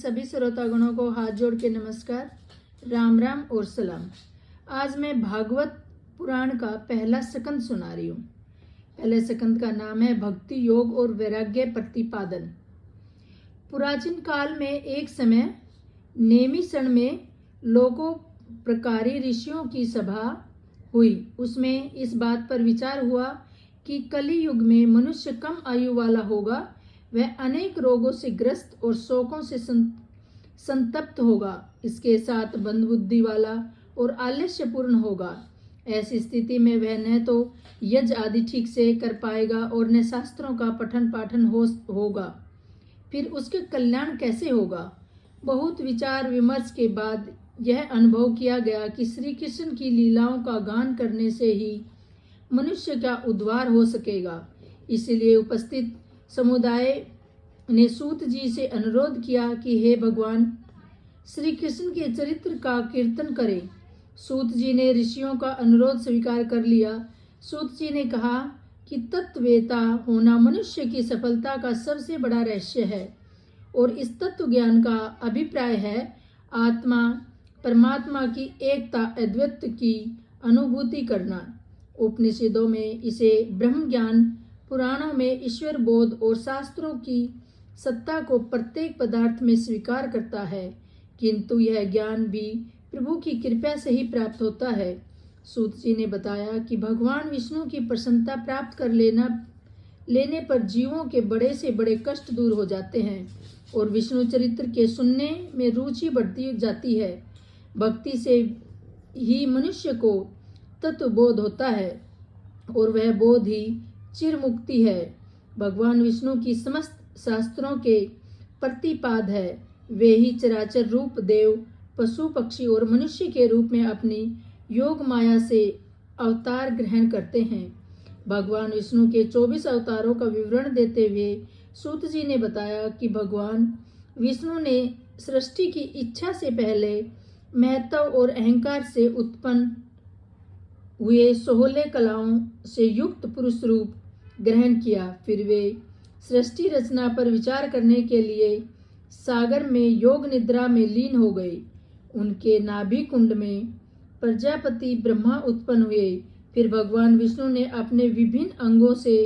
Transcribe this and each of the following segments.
सभी श्रोतागणों को हाथ जोड़ के नमस्कार, राम राम और सलाम। आज मैं भागवत पुराण का पहला स्कंद सुना रही हूँ। पहले स्कंद का नाम है भक्ति योग और वैराग्य प्रतिपादन। पुराचीन काल में एक समय नेमिषण में लोकों प्रकारी ऋषियों की सभा हुई। उसमें इस बात पर विचार हुआ कि कलि युग में मनुष्य कम आयु वाला होगा, वह अनेक रोगों से ग्रस्त और शोकों से संतप्त होगा, इसके साथ मंदबुद्धि वाला और आलस्यपूर्ण होगा। ऐसी स्थिति में वह न तो यज्ञ आदि ठीक से कर पाएगा और न शास्त्रों का पठन पाठन होगा। फिर उसके कल्याण कैसे होगा? बहुत विचार विमर्श के बाद यह अनुभव किया गया कि श्री कृष्ण की लीलाओं का गान करने से ही मनुष्य का उद्धार हो सकेगा। इसलिए उपस्थित समुदाय ने सूत जी से अनुरोध किया कि हे भगवान, श्री कृष्ण के चरित्र का कीर्तन करें। सूत जी ने ऋषियों का अनुरोध स्वीकार कर लिया। सूत जी ने कहा कि तत्ववेता होना मनुष्य की सफलता का सबसे बड़ा रहस्य है और इस तत्व ज्ञान का अभिप्राय है आत्मा परमात्मा की एकता अद्वैत की अनुभूति करना। उपनिषदों में इसे ब्रह्म ज्ञान, पुराणों में ईश्वर बोध और शास्त्रों की सत्ता को प्रत्येक पदार्थ में स्वीकार करता है, किंतु यह ज्ञान भी प्रभु की कृपा से ही प्राप्त होता है। सूत जी ने बताया कि भगवान विष्णु की प्रसन्नता प्राप्त कर लेने पर जीवों के बड़े से बड़े कष्ट दूर हो जाते हैं और विष्णु चरित्र के सुनने में रुचि बढ़ती जाती है। भक्ति से ही मनुष्य को तत्व बोध होता है और वह बोध ही चिर मुक्ति है। भगवान विष्णु की समस्त शास्त्रों के प्रतिपाद है। वे ही चराचर रूप देव, पशु पक्षी और मनुष्य के रूप में अपनी योग माया से अवतार ग्रहण करते हैं। भगवान विष्णु के 24 अवतारों का विवरण देते हुए सूत जी ने बताया कि भगवान विष्णु ने सृष्टि की इच्छा से पहले महत्व और अहंकार से उत्पन्न हुए 16 कलाओं से युक्त पुरुष रूप ग्रहण किया। फिर वे सृष्टि रचना पर विचार करने के लिए सागर में योग निद्रा में लीन हो गए। उनके नाभि कुंड में प्रजापति ब्रह्मा उत्पन्न हुए। फिर भगवान विष्णु ने अपने विभिन्न अंगों से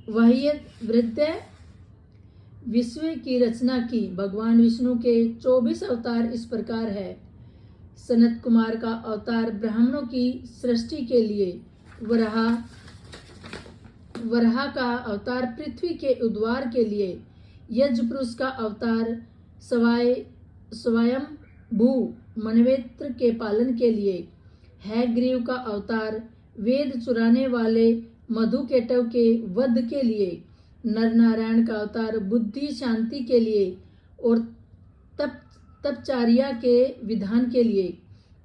वाह्य वृद्ध विश्व की रचना की। भगवान विष्णु के 24 अवतार इस प्रकार है। सनत कुमार का अवतार ब्राह्मणों की सृष्टि के लिए, वराह का अवतार पृथ्वी के उद्धार के लिए, यज्ञ पुरुष का अवतार स्वयं भू मनवेत्र के पालन के लिए, हैग्रीव का अवतार वेद चुराने वाले मधुकेटव के वध के लिए, नर नारायण का अवतार बुद्धि शांति के लिए और तपचार्या के विधान के लिए,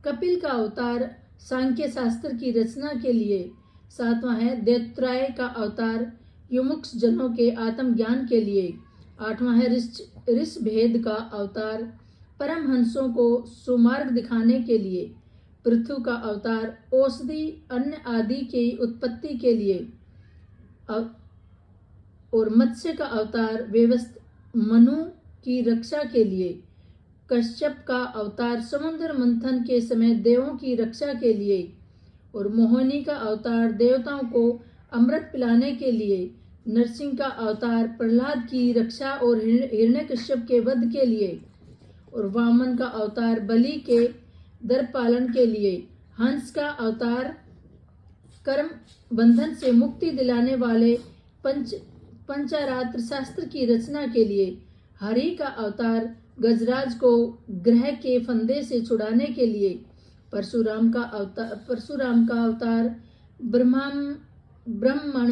कपिल का अवतार सांख्य शास्त्र की रचना के लिए, सातवां है दैत्राय का अवतार युमुक्ष जनों के आत्मज्ञान के लिए, आठवां है ऋषभेद का अवतार परमहंसों को सुमार्ग दिखाने के लिए, पृथु का अवतार औषधि अन्न आदि की उत्पत्ति के लिए और मत्स्य का अवतार व्यवस्थ मनु की रक्षा के लिए, कश्यप का अवतार समुद्र मंथन के समय देवों की रक्षा के लिए और मोहिनी का अवतार देवताओं को अमृत पिलाने के लिए, नरसिंह का अवतार प्रहलाद की रक्षा और हिरण्यकश्यप के वध के लिए और वामन का अवतार बलि के दर्प पालन के लिए, हंस का अवतार कर्म बंधन से मुक्ति दिलाने वाले पंचारात्र शास्त्र की रचना के लिए, हरि का अवतार गजराज को ग्रह के फंदे से छुड़ाने के लिए, परशुराम का अवतार ब्राह्मण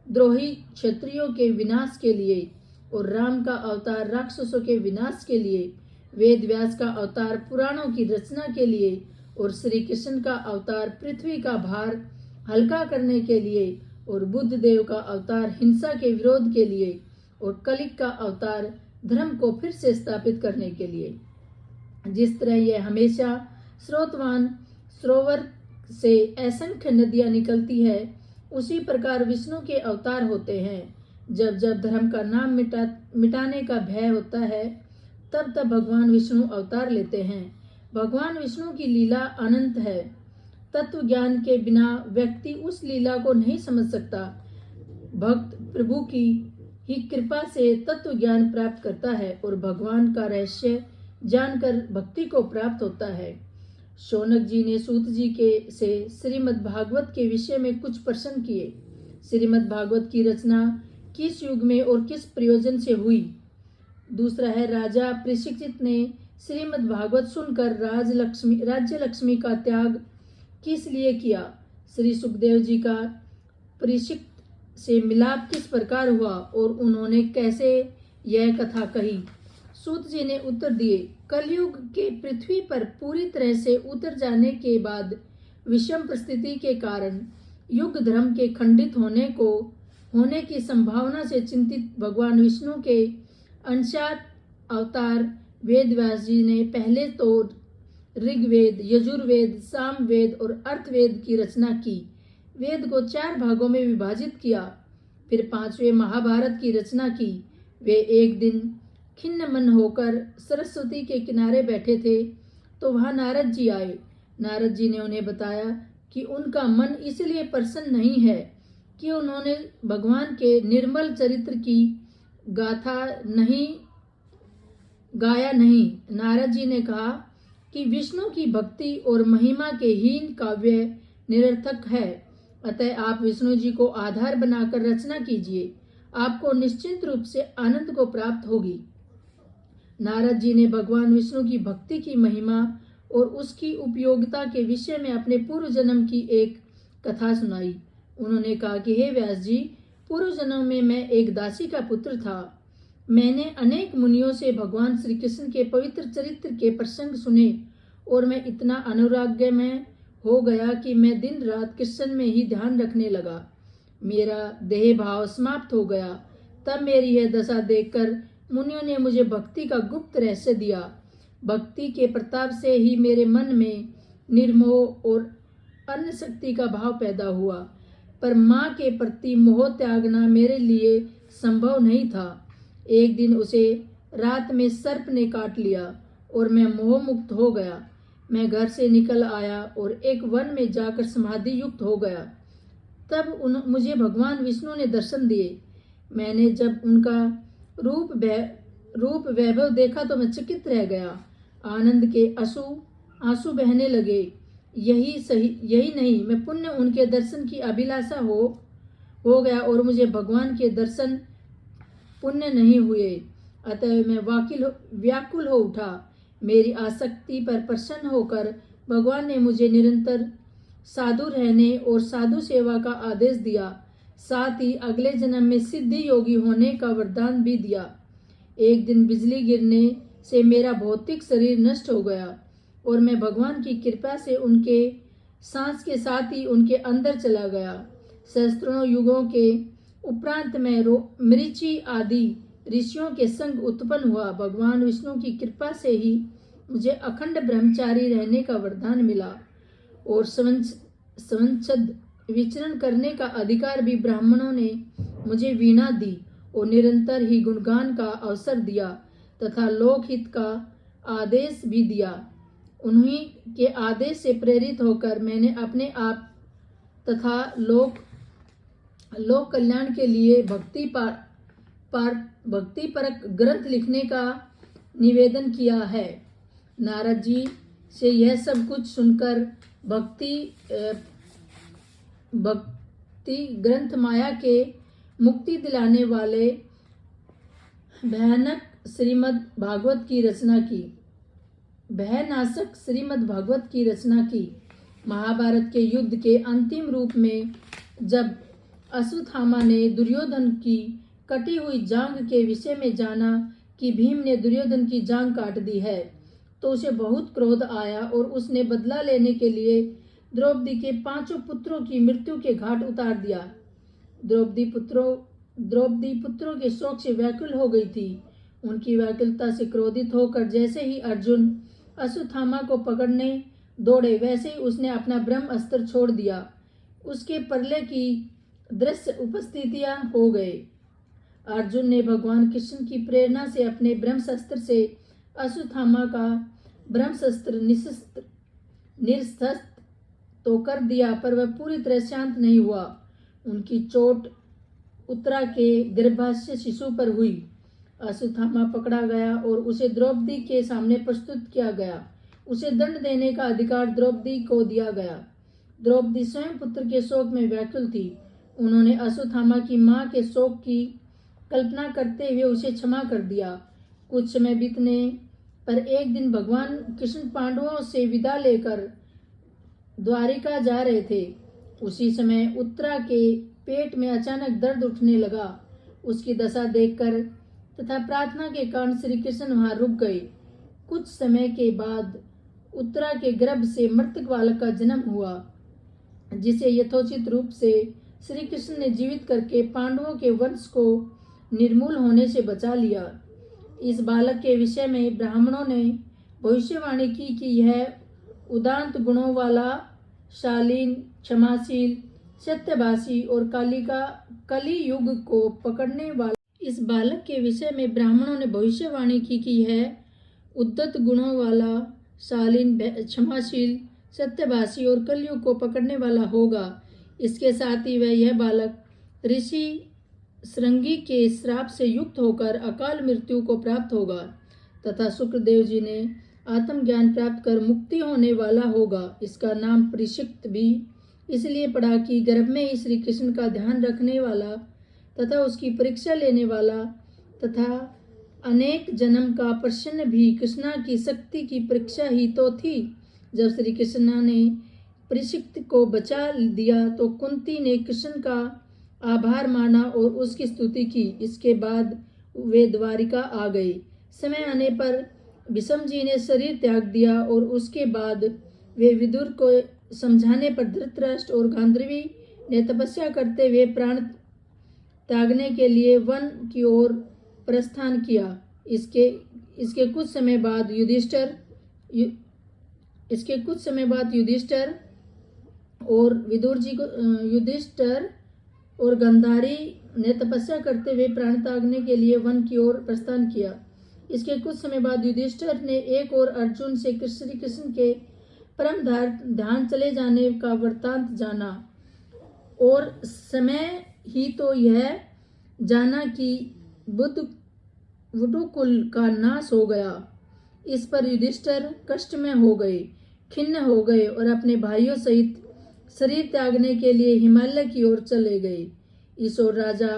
द्रोही क्षत्रियों के विनाश के लिए और राम का अवतार राक्षसों के विनाश के लिए, वेद व्यास का अवतार पुराणों की रचना के लिए और श्री कृष्ण का अवतार पृथ्वी का भार हल्का करने के लिए और बुद्ध देव का अवतार हिंसा के विरोध के लिए और कलिक का अवतार धर्म को फिर से स्थापित करने के लिए। जिस तरह यह हमेशा स्रोतवान सरोवर से असंख्य नदियां निकलती है, उसी प्रकार विष्णु के अवतार होते हैं। जब जब धर्म का नाम मिटाने का भय होता है, तब तब भगवान विष्णु अवतार लेते हैं। भगवान विष्णु की लीला अनंत है। तत्व ज्ञान के बिना व्यक्ति उस लीला को नहीं समझ सकता। भक्त प्रभु की ही कृपा से तत्व ज्ञान प्राप्त करता है और भगवान का रहस्य जानकर भक्ति को प्राप्त होता है। शौनक जी ने सूत जी के से श्रीमद् भागवत के विषय में कुछ प्रश्न किए। श्रीमद् भागवत की रचना किस युग में और किस प्रयोजन से हुई? दूसरा है, राजा परीक्षित ने श्रीमद् भागवत सुनकर राज्य लक्ष्मी का त्याग किस लिए किया? श्री सुखदेव जी का परीक्षित से मिलाप किस प्रकार हुआ और उन्होंने कैसे यह कथा कही? सूत जी ने उत्तर दिए, कलयुग के पृथ्वी पर पूरी तरह से उतर जाने के बाद विषम परिस्थिति के कारण युग धर्म के खंडित होने की संभावना से चिंतित भगवान विष्णु के अंशात अवतार वेदव्यास जी ने पहले तो ऋग्वेद, यजुर्वेद, सामवेद और अर्थवेद की रचना की। वेद को 4 भागों में विभाजित किया। फिर 5वें महाभारत की रचना की। वे एक दिन खिन्न मन होकर सरस्वती के किनारे बैठे थे तो वहां नारद जी आए। नारद जी ने उन्हें बताया कि उनका मन इसलिए प्रसन्न नहीं है कि उन्होंने भगवान के निर्मल चरित्र की गाथा गाया नहीं। नारद जी ने कहा कि विष्णु की भक्ति और महिमा के हीन काव्य निरर्थक है, अतः आप विष्णु जी को आधार बनाकर रचना कीजिए, आपको निश्चित रूप से आनंद को प्राप्त होगी। नारद जी ने भगवान विष्णु की भक्ति की महिमा और उसकी उपयोगिता के विषय में अपने पूर्व जन्म की एक कथा सुनाई। उन्होंने कहा कि हे व्यास जी, पूर्व जन्म में मैं एक दासी का पुत्र था। मैंने अनेक मुनियों से भगवान श्री कृष्ण के पवित्र चरित्र के प्रसंग सुने और मैं इतना अनुरागमय हो गया कि मैं दिन रात कृष्ण में ही ध्यान रखने लगा। मेरा देह भाव समाप्त हो गया। तब मेरी यह दशा देखकर मुनियों ने मुझे भक्ति का गुप्त रहस्य दिया। भक्ति के प्रताप से ही मेरे मन में निर्मोह और अन्य शक्ति का भाव पैदा हुआ, पर माँ के प्रति मोह त्यागना मेरे लिए संभव नहीं था। एक दिन उसे रात में सर्प ने काट लिया और मैं मोह मुक्त हो गया। मैं घर से निकल आया और एक वन में जाकर समाधि युक्त हो गया। तब मुझे भगवान विष्णु ने दर्शन दिए। मैंने जब उनका रूप वैभव देखा तो मैं चकित रह गया। आनंद के आंसू बहने लगे। यही नहीं, मैं पुण्य उनके दर्शन की अभिलाषा हो गया और मुझे भगवान के दर्शन पुण्य नहीं हुए, अतः मैं व्याकुल हो उठा। मेरी आसक्ति पर प्रसन्न होकर भगवान ने मुझे निरंतर साधु रहने और साधु सेवा का आदेश दिया। साथ ही अगले जन्म में सिद्धि योगी होने का वरदान भी दिया। एक दिन बिजली गिरने से मेरा भौतिक शरीर नष्ट हो गया और मैं भगवान की कृपा से उनके सांस के साथ ही उनके अंदर चला गया। सहस्त्रों युगों के उपरांत मैं मरीचि आदि ऋषियों के संग उत्पन्न हुआ। भगवान विष्णु की कृपा से ही मुझे अखंड ब्रह्मचारी रहने का वरदान मिला और संवत्सर विचरण करने का अधिकार भी ब्राह्मणों ने मुझे वीणा दी और निरंतर ही गुणगान का अवसर दिया तथा लोकहित का आदेश भी दिया। उन्हीं के आदेश से प्रेरित होकर मैंने अपने आप तथा लोक कल्याण के लिए भक्तिपरक ग्रंथ लिखने का निवेदन किया है। नारद जी से यह सब कुछ सुनकर भक्ति ग्रंथ माया के मुक्ति दिलाने वाले भयानक श्रीमद् भागवत की रचना की। भयनाशक श्रीमद् भागवत की रचना की। महाभारत के युद्ध के अंतिम रूप में जब अश्वत्थामा ने दुर्योधन की कटी हुई जांघ के विषय में जाना कि भीम ने दुर्योधन की जांघ काट दी है, तो उसे बहुत क्रोध आया और उसने बदला लेने के लिए द्रौपदी के 5 पुत्रों की मृत्यु के घाट उतार दिया। द्रौपदी पुत्रों के शोक से व्याकुल हो गई थी। उनकी व्याकुलता से क्रोधित होकर जैसे ही अर्जुन अश्वत्थामा को पकड़ने दौड़े, वैसे ही उसने अपना ब्रह्म अस्त्र छोड़ दिया। उसके प्रलय की दृश्य उपस्थितियां हो गए। अर्जुन ने भगवान कृष्ण की प्रेरणा से अपने ब्रह्मास्त्र से अश्वत्थामा का ब्रह्मास्त्र निरस्त तो कर दिया, पर वह पूरी तरह शांत नहीं हुआ। उनकी चोट उत्तरा के गर्भाशय शिशु पर हुई। अश्वत्थामा पकड़ा गया और उसे द्रौपदी के सामने प्रस्तुत किया गया। उसे दंड देने का अधिकार द्रौपदी को दिया गया। द्रौपदी स्वयं पुत्र के शोक में व्याकुल थी। उन्होंने अश्वत्थामा की मां के शोक की कल्पना करते हुए उसे क्षमा कर दिया। कुछ समय बीतने पर एक दिन भगवान कृष्ण पांडवों से विदा लेकर द्वारिका जा रहे थे। उसी समय उत्तरा के पेट में अचानक दर्द उठने लगा। उसकी दशा देखकर तथा प्रार्थना के कारण श्री कृष्ण वहां रुक गए। कुछ समय के बाद उत्तरा के गर्भ से मृतक बालक का जन्म हुआ, जिसे यथोचित रूप से श्री कृष्ण ने जीवित करके पांडवों के वंश को निर्मूल होने से बचा लिया। इस बालक के विषय में ब्राह्मणों ने भविष्यवाणी की कि यह उदांत गुणों वाला, शालीन, क्षमाशील, सत्यभाषी और कली युग को पकड़ने वाला इस बालक के विषय में ब्राह्मणों ने भविष्यवाणी की कि यह उद्धत गुणों वाला, शालीन, क्षमाशील, सत्यभाषी और कलयुग को पकड़ने वाला होगा। इसके साथ ही वह यह बालक ऋषि श्रृंगी के श्राप से युक्त होकर अकाल मृत्यु को प्राप्त होगा तथा शुक्रदेव जी ने आत्मज्ञान प्राप्त कर मुक्ति होने वाला होगा। इसका नाम परीक्षित भी इसलिए पड़ा कि गर्भ में ही श्री कृष्ण का ध्यान रखने वाला तथा उसकी परीक्षा लेने वाला तथा अनेक जन्म का प्रसन्न भी कृष्णा की शक्ति की परीक्षा ही तो थी। जब श्री कृष्णा ने परीक्षित को बचा दिया तो कुंती ने कृष्ण का आभार माना और उसकी स्तुति की। इसके बाद वे द्वारिका आ गए। समय आने पर भीष्म जी ने शरीर त्याग दिया और उसके बाद वे विदुर को समझाने पर धृतराष्ट्र और गांधारी ने तपस्या करते हुए प्राण त्यागने के लिए वन की ओर प्रस्थान किया। इसके कुछ समय बाद युधिष्ठिर और विदुर जी को युधिष्ठिर और गांधारी ने तपस्या करते हुए प्राण त्यागने के लिए वन की ओर प्रस्थान किया। इसके कुछ समय बाद युधिष्ठिर ने एक और अर्जुन से श्री कृष्ण के परम ध्यान चले जाने का वृत्तांत जाना और समय ही तो यह जाना कि वटुकुल का नाश हो गया। इस पर युधिष्ठिर कष्ट में हो गए, खिन्न हो गए और अपने भाइयों सहित शरीर त्यागने के लिए हिमालय की ओर चले गए। इस ओर राजा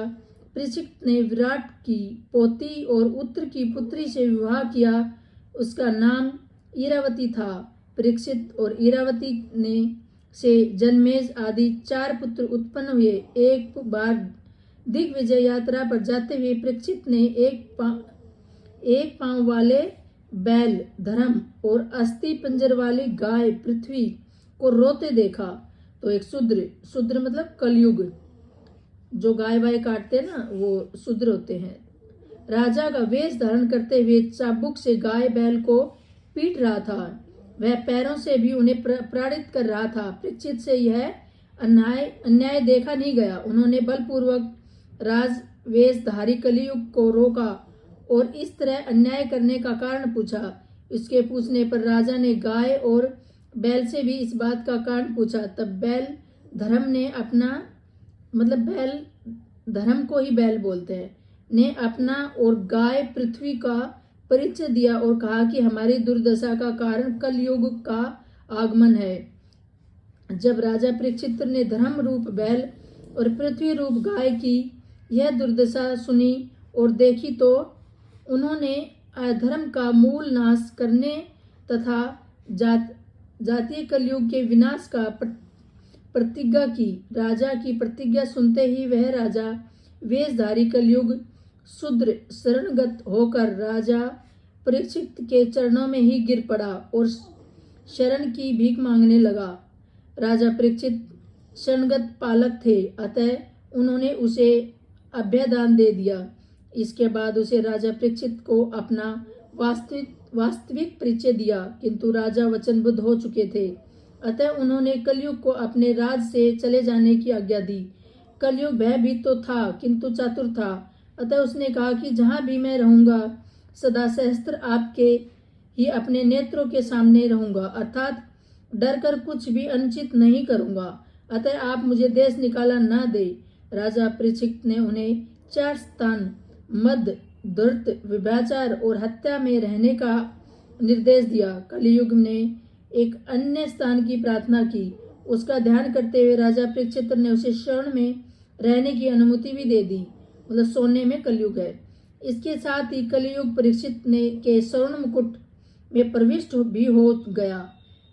परीक्षित ने विराट की पोती और उत्तर की पुत्री से विवाह किया। उसका नाम इरावती था। परीक्षित और इरावती ने से जन्मेज आदि 4 पुत्र उत्पन्न हुए। एक बार दिग्विजय यात्रा पर जाते हुए परीक्षित ने एक पांव वाले बैल धर्म और अस्थि पंजर वाली गाय पृथ्वी को रोते देखा तो एक शूद्र मतलब कलयुग, जो गाय वाय काटते हैं ना, वो शूद्र होते हैं, राजा का वेश धारण करते हुए चाबुक से गाय बैल को पीट रहा था। वह पैरों से भी उन्हें प्रताड़ित कर रहा था। परीक्षित से यह अन्याय देखा नहीं गया। उन्होंने बलपूर्वक राजवेशधारी कलियुग को रोका और इस तरह अन्याय करने का कारण पूछा। इसके पूछने पर राजा ने गाय और बैल से भी इस बात का कारण पूछा। तब बैल धर्म ने अपना बैल धर्म को ही बैल बोलते हैं, ने अपना और गाय पृथ्वी का परिचय दिया और कहा कि हमारी दुर्दशा का कारण कलयुग का आगमन है। जब राजा परीक्षित ने धर्म रूप बैल और पृथ्वी रूप गाय की यह दुर्दशा सुनी और देखी तो उन्होंने अधर्म का मूल नाश करने तथा जातीय कलयुग के विनाश का प्रतिज्ञा की। राजा की प्रतिज्ञा सुनते ही वह राजा वेशधारी कलयुग शूद्र शरणगत होकर राजा परीक्षित के चरणों में ही गिर पड़ा और शरण की भीख मांगने लगा। राजा परीक्षित शरणगत पालक थे, अतः उन्होंने उसे अभयदान दे दिया। इसके बाद उसे राजा परीक्षित को अपना वास्तविक परिचय दिया, किंतु राजा वचनबद्ध हो चुके थे, अतः उन्होंने कलयुग को अपने राज से चले जाने की आज्ञा दी। कलयुग भयभीत तो था किंतु चातुर था, अतः उसने कहा कि जहाँ भी मैं रहूंगा सदा सहस्त्र आपके ही अपने नेत्रों के सामने रहूंगा, अर्थात डर कर कुछ भी अनुचित नहीं करूंगा। अतः आप मुझे देश निकाला ना दे। राजा परीक्षित ने उन्हें 4 स्थान मद, दुर्त, व्यभिचार और हत्या में रहने का निर्देश दिया। कलियुग ने एक अन्य स्थान की प्रार्थना की। उसका ध्यान करते हुए राजा परीक्षित ने उसे स्वर्ण में रहने की अनुमति भी दे दी, मतलब सोने में कलयुग है। इसके साथ ही कलियुग परीक्षित ने के स्वर्ण मुकुट में प्रविष्ट भी हो गया।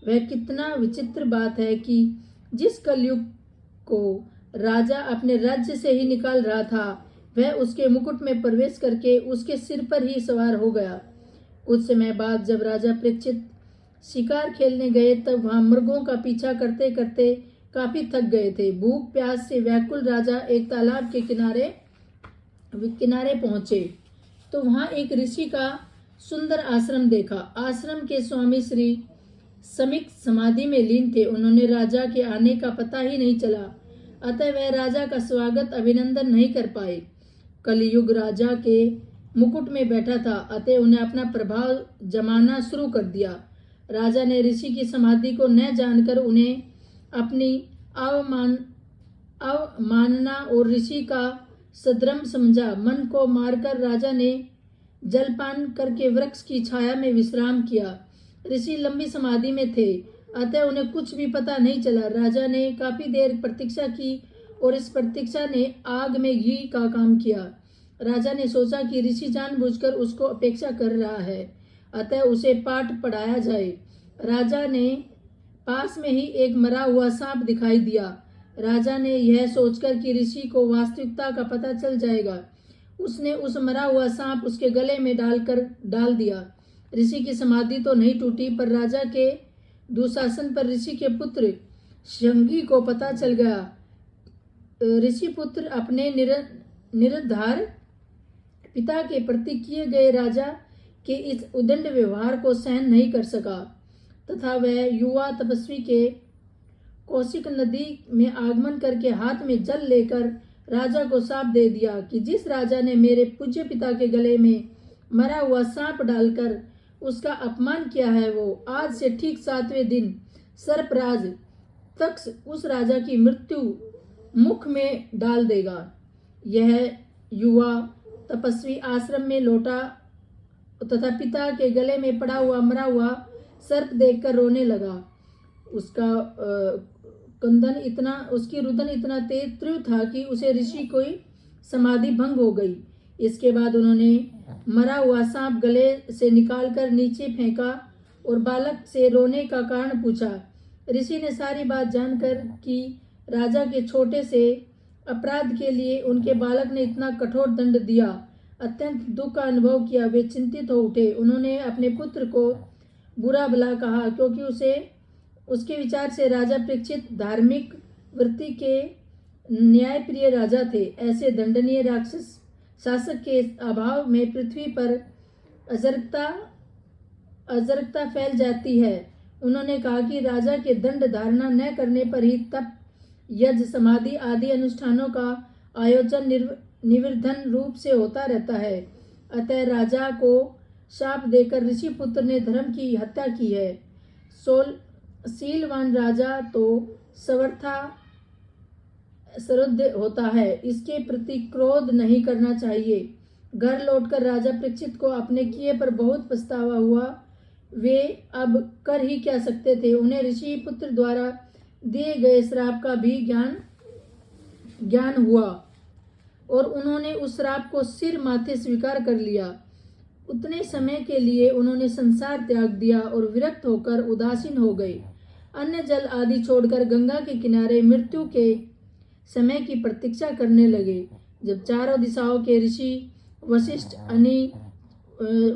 वह कितना विचित्र बात है कि जिस कलयुग को राजा अपने राज्य से ही निकाल रहा था, वह उसके मुकुट में प्रवेश करके उसके सिर पर ही सवार हो गया। कुछ समय बाद जब राजा परीक्षित शिकार खेलने गए, तब वहां मृगों का पीछा करते करते काफी थक गए थे। भूख प्यास से व्याकुल राजा एक तालाब के किनारे पहुंचे तो वहां एक ऋषि का सुंदर आश्रम देखा। आश्रम के स्वामी श्री समीक समाधि में लीन थे। उन्होंने राजा के आने का पता ही नहीं चला, अतः वह राजा का स्वागत अभिनंदन नहीं कर पाए। कलियुग राजा के मुकुट में बैठा था, अतः उन्हें अपना प्रभाव जमाना शुरू कर दिया। राजा ने ऋषि की समाधि को न जानकर उन्हें अपनी अवमानना और ऋषि का सद्रम समझा। मन को मारकर राजा ने जलपान करके वृक्ष की छाया में विश्राम किया। ऋषि लंबी समाधि में थे, अतः उन्हें कुछ भी पता नहीं चला। राजा ने काफी देर प्रतीक्षा की और इस प्रतीक्षा ने आग में घी का काम किया। राजा ने सोचा कि ऋषि जानबूझकर उसको अपेक्षा कर रहा है, अतः उसे पाठ पढ़ाया जाए। राजा ने पास में ही एक मरा हुआ सांप दिखाई दिया। राजा ने यह सोचकर कि ऋषि को वास्तविकता का पता चल जाएगा, उसने उस मरा हुआ सांप उसके गले में डाल दिया। ऋषि की समाधि तो नहीं टूटी, पर राजा के दुशासन पर ऋषि के पुत्र शंगी को पता चल गया। ऋषि पुत्र अपने निराधार पिता के प्रति किए गए राजा के इस उदंड व्यवहार को सहन नहीं कर सका तथा वह युवा तपस्वी के कौशिक नदी में आगमन करके हाथ में जल लेकर राजा को शाप दे दिया कि जिस राजा ने मेरे पूज्य पिता के गले में मरा हुआ सांप डालकर उसका अपमान किया है, वो आज से ठीक 7वें दिन सर्पराज तक्ष उस राजा की मृत्यु मुख में डाल देगा। यह युवा तपस्वी आश्रम में लौटा तथा पिता के गले में पड़ा हुआ मरा हुआ सर्प देखकर रोने लगा। उसकी रुदन इतना तेज तीव्र था कि उसे ऋषि की समाधि भंग हो गई। इसके बाद उन्होंने मरा हुआ सांप गले से निकालकर नीचे फेंका और बालक से रोने का कारण पूछा। ऋषि ने सारी बात जानकर कि राजा के छोटे से अपराध के लिए उनके बालक ने इतना कठोर दंड दिया, अत्यंत दुख का अनुभव किया। वे चिंतित हो उठे। उन्होंने अपने पुत्र को बुरा भला कहा, क्योंकि उसके विचार से राजा परीक्षित धार्मिक वृत्ति के न्यायप्रिय राजा थे। ऐसे दंडनीय राक्षस शासक के अभाव में पृथ्वी पर अराजकता फैल जाती है। उन्होंने कहा कि राजा के दंड धारणा न करने पर ही तप, यज्ञ, समाधि आदि अनुष्ठानों का आयोजन निर्विघ्न रूप से होता रहता है। अतः राजा को शाप देकर ऋषि पुत्र ने धर्म की हत्या की है। शीलवान राजा तो सर्वथा श्रद्ध होता है, इसके प्रति क्रोध नहीं करना चाहिए। घर लौटकर राजा परीक्षित को अपने किए पर बहुत पछतावा हुआ। वे अब कर ही क्या सकते थे। उन्हें ऋषि पुत्र द्वारा दिए गए श्राप का भी ज्ञान हुआ और उन्होंने उस श्राप को सिर माथे स्वीकार कर लिया। उतने समय के लिए उन्होंने संसार त्याग दिया और विरक्त होकर उदासीन हो गए। अन्न जल आदि छोड़कर गंगा के किनारे मृत्यु के समय की प्रतीक्षा करने लगे। जब चारों दिशाओं के ऋषि वशिष्ठ, अनि,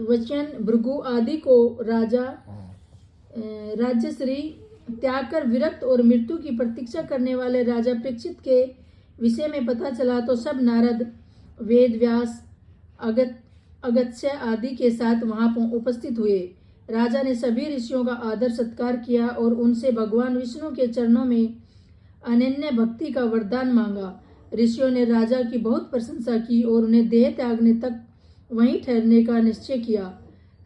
वचन, भृगु आदि को राज्यश्री त्याग कर विरक्त और मृत्यु की प्रतीक्षा करने वाले राजा परीक्षित के विषय में पता चला तो सब नारद, वेद व्यास, अगस्त्य आदि के साथ वहां उपस्थित हुए। राजा ने सभी ऋषियों का आदर सत्कार किया और उनसे भगवान विष्णु के चरणों में अनन्य भक्ति का वरदान मांगा। ऋषियों ने राजा की बहुत प्रशंसा की और उन्हें देह त्यागने तक वहीं ठहरने का निश्चय किया।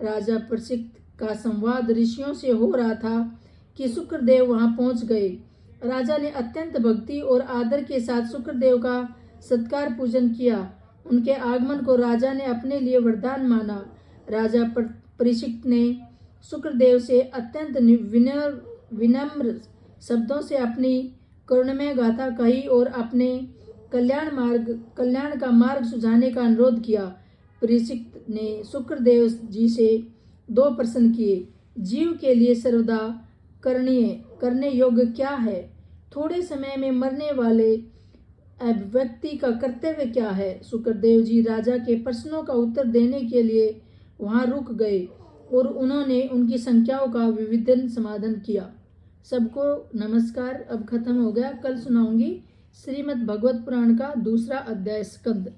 राजा परीक्षित का संवाद ऋषियों से हो रहा था कि शुक्रदेव वहां पहुंच गए। राजा ने अत्यंत भक्ति और आदर के साथ शुक्रदेव का सत्कार पूजन किया। उनके आगमन को राजा ने अपने लिए वरदान माना। राजा परीक्षित ने शुक्रदेव से अत्यंत विनम्र शब्दों से अपनी करुणमय गाथा कही और अपने कल्याण का मार्ग सुझाने का अनुरोध किया। परीक्षित ने शुक्रदेव जी से 2 प्रश्न किए। जीव के लिए सर्वदा करने योग्य क्या है? थोड़े समय में मरने वाले व्यक्ति का कर्तव्य क्या है? शुक्रदेव जी राजा के प्रश्नों का उत्तर देने के लिए वहां रुक गए और उन्होंने उनकी शंकाओं का विविधन समाधान किया। सबको नमस्कार। अब खत्म हो गया। कल सुनाऊंगी श्रीमद् भगवत पुराण का 2रा अध्याय स्कंद।